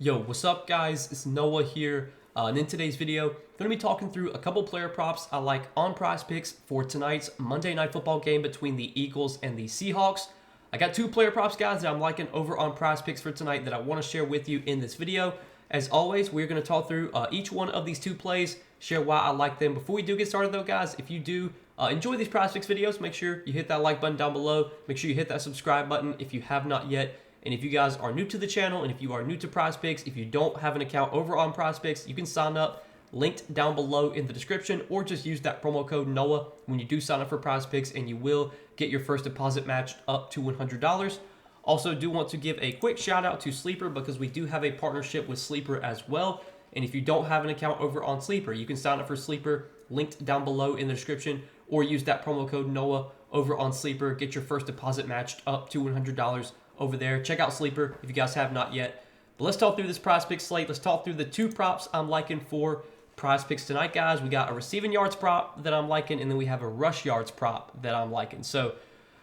Yo, what's up guys? It's Noah here, and in today's video, I'm going to be talking through a couple player props I like on Prizepicks for tonight's Monday Night Football game between the Eagles and the Seahawks. I got two player props, guys, that I'm liking over on Prizepicks for tonight that I want to share with you in this video. As always, we're going to talk through each one of these two plays, share why I like them. Before we do get started though, guys, if you do enjoy these Prizepicks videos, make sure you hit that like button down below. Make sure you hit that subscribe button if you have not yet. And if you guys are new to the channel, and if you are new to Prizepicks, if you don't have an account over on Prizepicks, you can sign up, linked down below in the description, or just use that promo code NOAH when you do sign up for Prizepicks, and you will get your first deposit matched up to $100. Also, do want to give a quick shout out to Sleeper because we do have a partnership with Sleeper as well. And if you don't have an account over on Sleeper, you can sign up for Sleeper, linked down below in the description, or use that promo code NOAH over on Sleeper. Get your first deposit matched up to $100 over there. Check out Sleeper if you guys have not yet. But let's talk through this Prizepicks slate. Let's talk through the two props I'm liking for Prizepicks tonight, guys. We got a receiving yards prop that I'm liking, and then we have a rush yards prop that I'm liking. So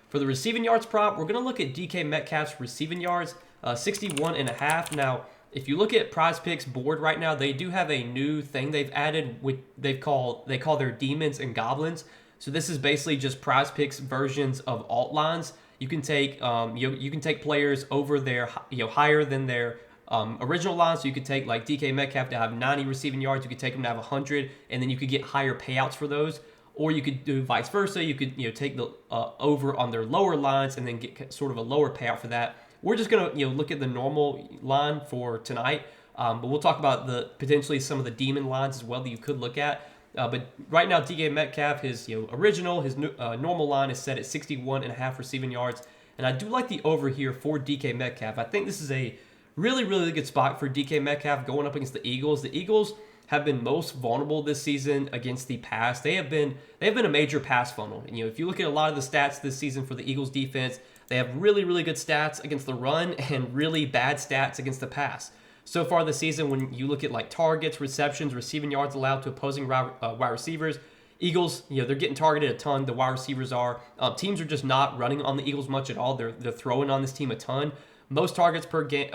for the receiving yards prop, we're going to look at DK Metcalf's receiving yards, 61.5. Now, if you look at Prizepicks board right now, they do have a new thing they've added. They call their demons and goblins. So this is basically just Prizepicks versions of alt lines. You can take you can take players over their higher than their original line. So you could take like DK Metcalf to have 90 receiving yards. You could take him to have 100, and then you could get higher payouts for those. Or you could do vice versa. You could take the over on their lower lines and then get sort of a lower payout for that. We're just gonna look at the normal line for tonight, but we'll talk about the potentially some of the demon lines as well that you could look at. But right now, DK Metcalf, his normal line is set at 61.5 receiving yards, and I do like the over here for DK Metcalf. I think this is a really good spot for DK Metcalf going up against the Eagles. The Eagles have been most vulnerable this season against the pass. They have been a major pass funnel. And, if you look at a lot of the stats this season for the Eagles defense, they have really good stats against the run and really bad stats against the pass. So far this season, when you look at like targets, receptions, receiving yards allowed to opposing wide receivers, Eagles, they're getting targeted a ton. The wide receivers are. Teams are just not running on the Eagles much at all. They're throwing on this team a ton. Most targets per game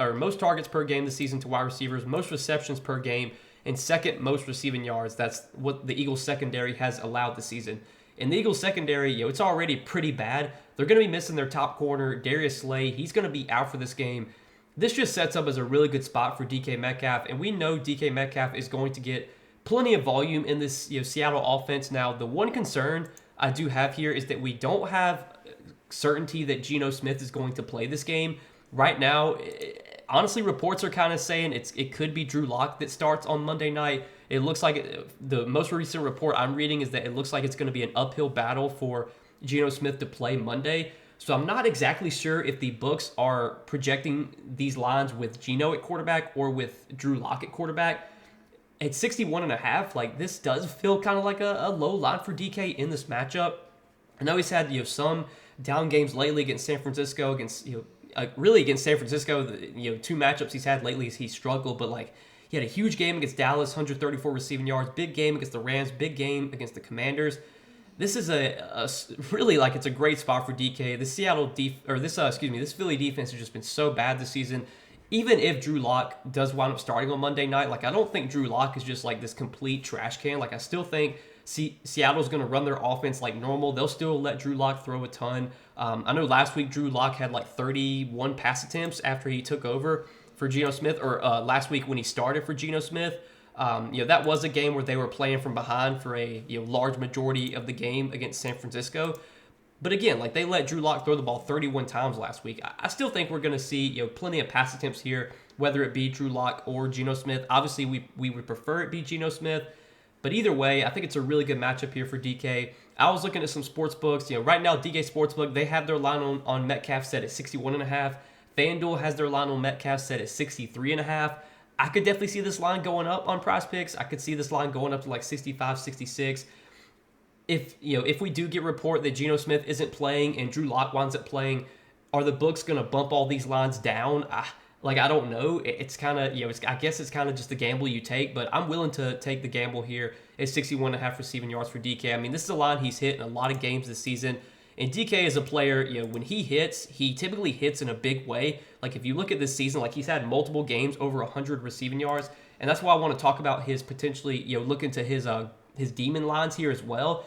this season to wide receivers. Most receptions per game, and second most receiving yards. That's what the Eagles secondary has allowed this season. In the Eagles secondary, it's already pretty bad. They're going to be missing their top corner, Darius Slay. He's going to be out for this game. This just sets up as a really good spot for DK Metcalf, and we know DK Metcalf is going to get plenty of volume in this Seattle offense. Now, the one concern I do have here is that we don't have certainty that Geno Smith is going to play this game. Right now, honestly, reports are kind of saying it could be Drew Lock that starts on Monday night. It looks like the most recent report I'm reading is that it looks like it's going to be an uphill battle for Geno Smith to play Monday. So I'm not exactly sure if the books are projecting these lines with Geno at quarterback or with Drew Lock at quarterback. At 61.5, like this does feel kind of like a low line for DK in this matchup. I know he's had some down games lately against San Francisco, really against San Francisco. Two matchups he's had lately he struggled, but like he had a huge game against Dallas, 134 receiving yards, big game against the Rams, big game against the Commanders. This is really like it's a great spot for DK. This Philly defense has just been so bad this season. Even if Drew Lock does wind up starting on Monday night, like I don't think Drew Lock is just like this complete trash can. Like I still think Seattle's going to run their offense like normal. They'll still let Drew Lock throw a ton. I know last week Drew Lock had like 31 pass attempts after he took over for Geno Smith, or last week when he started for Geno Smith. That was a game where they were playing from behind for a large majority of the game against San Francisco. But again, like they let Drew Lock throw the ball 31 times last week. I still think we're going to see plenty of pass attempts here, whether it be Drew Lock or Geno Smith. Obviously, we would prefer it be Geno Smith. But either way, I think it's a really good matchup here for DK. I was looking at some sports books. Right now, DK Sportsbook, they have their line on Metcalf set at 61.5. FanDuel has their line on Metcalf set at 63.5. I could definitely see this line going up on Prizepicks. I could see this line going up to like 65, 66. If we do get report that Geno Smith isn't playing and Drew Lock winds up playing, are the books going to bump all these lines down? I don't know. It's kind of, I guess it's kind of just a gamble you take, but I'm willing to take the gamble here at 61.5 receiving yards for DK. I mean, this is a line he's hit in a lot of games this season. And DK is a player, when he hits, he typically hits in a big way. Like if you look at this season, like he's had multiple games over 100 receiving yards, and that's why I want to talk about his potentially, look into his demon lines here as well.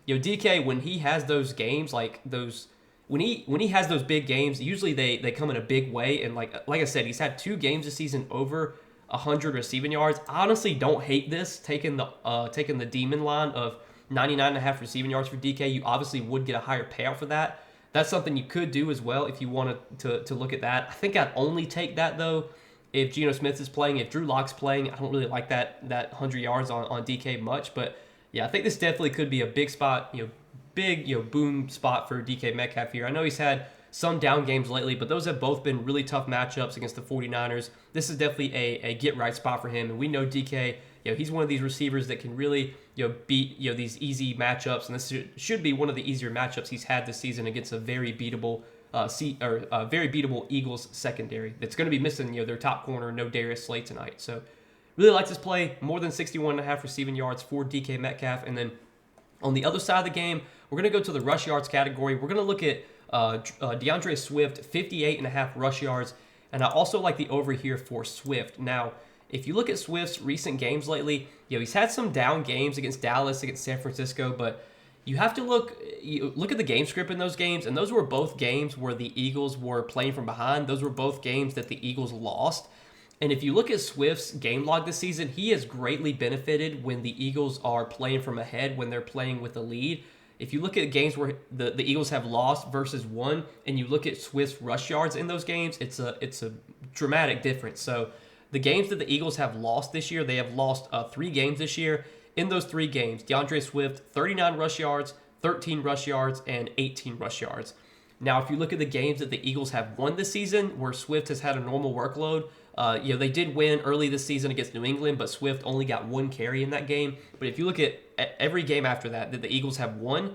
DK, when he has those games, like those when he has those big games, usually they come in a big way. And like I said, he's had 2 games this season over 100 receiving yards. I honestly don't hate this, taking the demon line of 99.5 receiving yards for DK. You obviously would get a higher payout for that. That's something you could do as well if you wanted to look at that. I think I'd only take that though if Geno Smith is playing. If Drew Lock's playing, I don't really like that 100 yards on DK much. But yeah, I think this definitely could be a big spot, big boom spot for DK Metcalf here. I know he's had some down games lately, but those have both been really tough matchups against the 49ers. This is definitely a get right spot for him, and we know DK, he's one of these receivers that can really beat these easy matchups, and this should be one of the easier matchups he's had this season against a very beatable very beatable Eagles secondary that's going to be missing their top corner, no Darius Slay tonight. So really like this play, more than 61.5 receiving yards for DK Metcalf. And then on the other side of the game, we're going to go to the rush yards category. We're going to look at DeAndre Swift, 58.5 rush yards. And I also like the over here for Swift. Now, if you look at Swift's recent games lately, he's had some down games against Dallas, against San Francisco, but you have to look at the game script in those games, and those were both games where the Eagles were playing from behind. Those were both games that the Eagles lost. And if you look at Swift's game log this season, he has greatly benefited when the Eagles are playing from ahead, when they're playing with a lead. If you look at games where the Eagles have lost versus won, and you look at Swift's rush yards in those games, it's a dramatic difference. So the games that the Eagles have lost this year, they have lost 3 games this year. In those 3 games, DeAndre Swift, 39 rush yards, 13 rush yards, and 18 rush yards. Now, if you look at the games that the Eagles have won this season, where Swift has had a normal workload, they did win early this season against New England, but Swift only got 1 carry in that game. But if you look at every game after that the Eagles have won,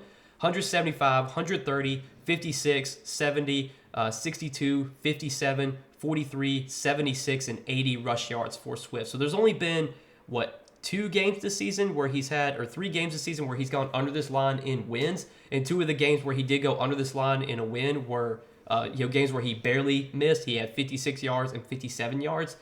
175, 130, 56, 70, 62, 57, 43, 76, and 80 rush yards for Swift. So there's only been, 2 games this season where he's had, or 3 games this season where he's gone under this line in wins, and 2 of the games where he did go under this line in a win were games where he barely missed. He had 56 yards and 57 yards.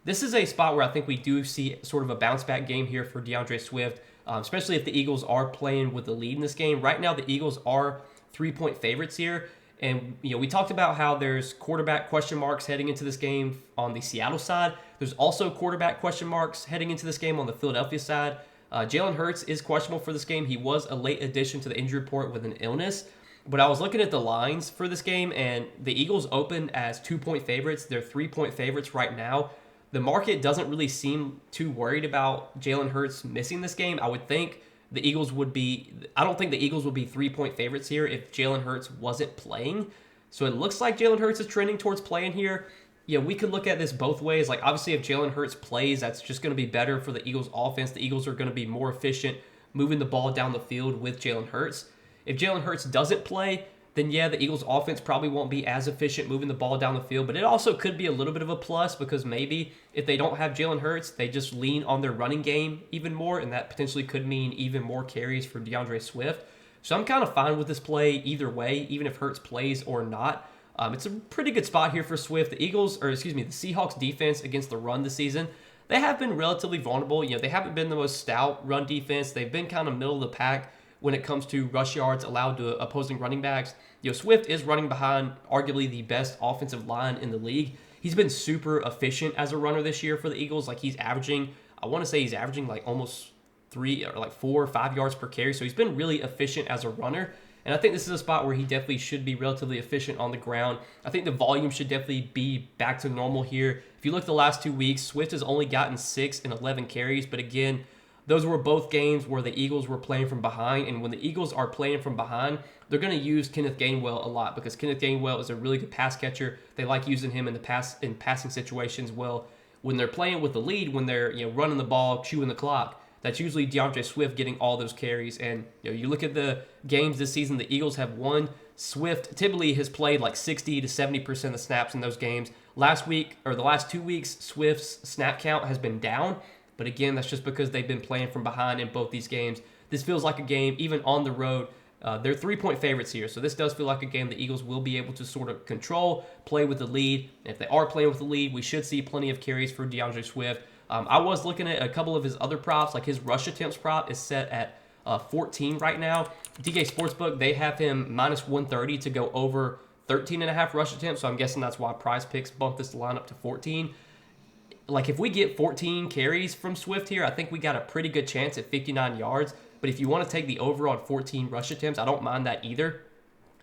This is a spot where I think we do see sort of a bounce back game here for DeAndre Swift, especially if the Eagles are playing with the lead in this game. Right now, the Eagles are 3-point favorites here. And, we talked about how there's quarterback question marks heading into this game on the Seattle side. There's also quarterback question marks heading into this game on the Philadelphia side. Jalen Hurts is questionable for this game. He was a late addition to the injury report with an illness. But I was looking at the lines for this game, and the Eagles opened as 2-point favorites. They're 3-point favorites right now. The market doesn't really seem too worried about Jalen Hurts missing this game. I would think the Eagles would be, I don't think the Eagles would be 3-point favorites here if Jalen Hurts wasn't playing. So it looks like Jalen Hurts is trending towards playing here. We could look at this both ways. Like, obviously, if Jalen Hurts plays, that's just going to be better for the Eagles offense. The Eagles are going to be more efficient moving the ball down the field with Jalen Hurts. If Jalen Hurts doesn't play, then the Eagles offense probably won't be as efficient moving the ball down the field. But it also could be a little bit of a plus because maybe if they don't have Jalen Hurts, they just lean on their running game even more, and that potentially could mean even more carries for DeAndre Swift. So I'm kind of fine with this play either way, even if Hurts plays or not. It's a pretty good spot here for Swift. The Seahawks defense against the run this season, they have been relatively vulnerable. They haven't been the most stout run defense. They've been kind of middle of the pack when it comes to rush yards allowed to opposing running backs. Swift is running behind arguably the best offensive line in the league. He's been super efficient as a runner this year for the Eagles. Like, he's averaging like almost 4 or 5 yards per carry. So he's been really efficient as a runner. And I think this is a spot where he definitely should be relatively efficient on the ground. I think the volume should definitely be back to normal here. If you look at the last 2 weeks, Swift has only gotten 6 and 11 carries. But again, those were both games where the Eagles were playing from behind. And when the Eagles are playing from behind, they're going to use Kenneth Gainwell a lot because Kenneth Gainwell is a really good pass catcher. They like using him in passing situations. Well, when they're playing with the lead, when they're running the ball, chewing the clock, that's usually DeAndre Swift getting all those carries. And you look at the games this season the Eagles have won. Swift typically has played like 60 to 70% of the snaps in those games. Last week, or the last 2 weeks, Swift's snap count has been down. But again, that's just because they've been playing from behind in both these games. This feels like a game, even on the road, They're 3-point favorites here, so this does feel like a game the Eagles will be able to sort of control, play with the lead. And if they are playing with the lead, we should see plenty of carries for DeAndre Swift. I was looking at a couple of his other props, like his rush attempts prop is set at 14 right now. DK Sportsbook, they have him minus 130 to go over 13.5 rush attempts, so I'm guessing that's why Prizepicks bumped this line up to 14. Like, if we get 14 carries from Swift here, I think we got a pretty good chance at 59 yards. But if you want to take the over on 14 rush attempts, I don't mind that either.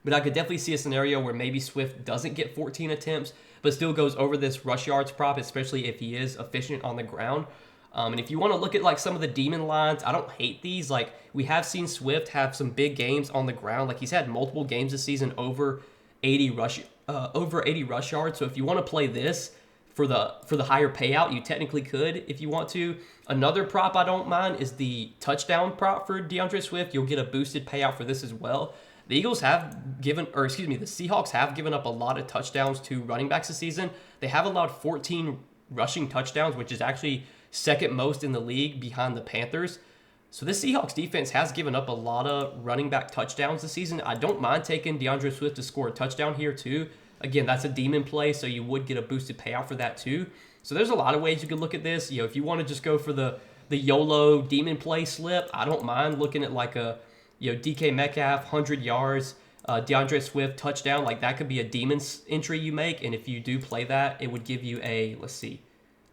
But I could definitely see a scenario where maybe Swift doesn't get 14 attempts, but still goes over this rush yards prop, especially if he is efficient on the ground. And if you want to look at like some of the demon lines, I don't hate these. Like, we have seen Swift have some big games on the ground. Like, he's had multiple games this season over 80 rush yards. So if you want to play this for the higher payout, you technically could if you want to. Another prop I don't mind is the touchdown prop for DeAndre Swift. You'll get a boosted payout for this as well. The Seahawks have given up a lot of touchdowns to running backs this season. They have allowed 14 rushing touchdowns, which is actually second most in the league behind the Panthers. So this Seahawks defense has given up a lot of running back touchdowns this season. I don't mind taking DeAndre Swift to score a touchdown here too. Again, that's a demon play, so you would get a boosted payout for that too. So there's a lot of ways you could look at this. You know, if you want to just go for the YOLO demon play slip, I don't mind looking at like a, you know, DK Metcalf 100 yards, DeAndre Swift touchdown. Like, that could be a demon entry you make, and if you do play that, it would give you a, let's see,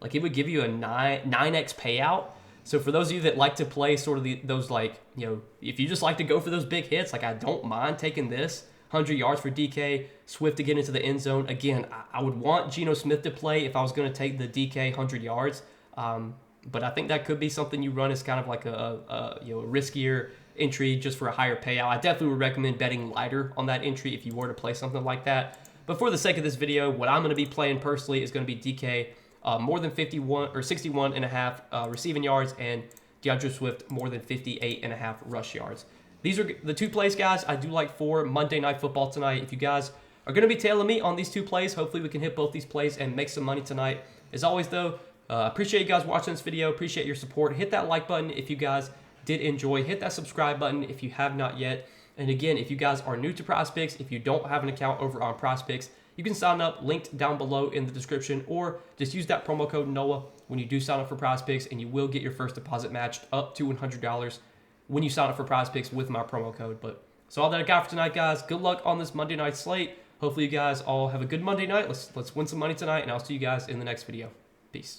like it would give you a 9x payout. So for those of you that like to play sort of those, like, you know, if you just like to go for those big hits, like, I don't mind taking this 100 yards for DK, Swift to get into the end zone. Again, I would want Geno Smith to play if I was going to take the DK 100 yards. But I think that could be something you run as kind of like a riskier entry just for a higher payout. I definitely would recommend betting lighter on that entry if you were to play something like that. But for the sake of this video, what I'm going to be playing personally is going to be DK more than 51 or 61.5 receiving yards, and DeAndre Swift more than 58.5 rush yards. These are the two plays, guys, I do like for Monday Night Football tonight. If you guys are going to be tailing me on these two plays, hopefully we can hit both these plays and make some money tonight. As always, though, appreciate you guys watching this video. Appreciate your support. Hit that like button if you guys did enjoy. Hit that subscribe button if you have not yet. And again, if you guys are new to Prizepicks, if you don't have an account over on Prizepicks, you can sign up, linked down below in the description, or just use that promo code NOAH when you do sign up for Prizepicks, and you will get your first deposit matched up to $100 when you sign up for Prizepicks with my promo code. But so all that I got for tonight, guys. Good luck on this Monday night slate. Hopefully you guys all have a good Monday night. Let's win some money tonight, and I'll see you guys in the next video. Peace.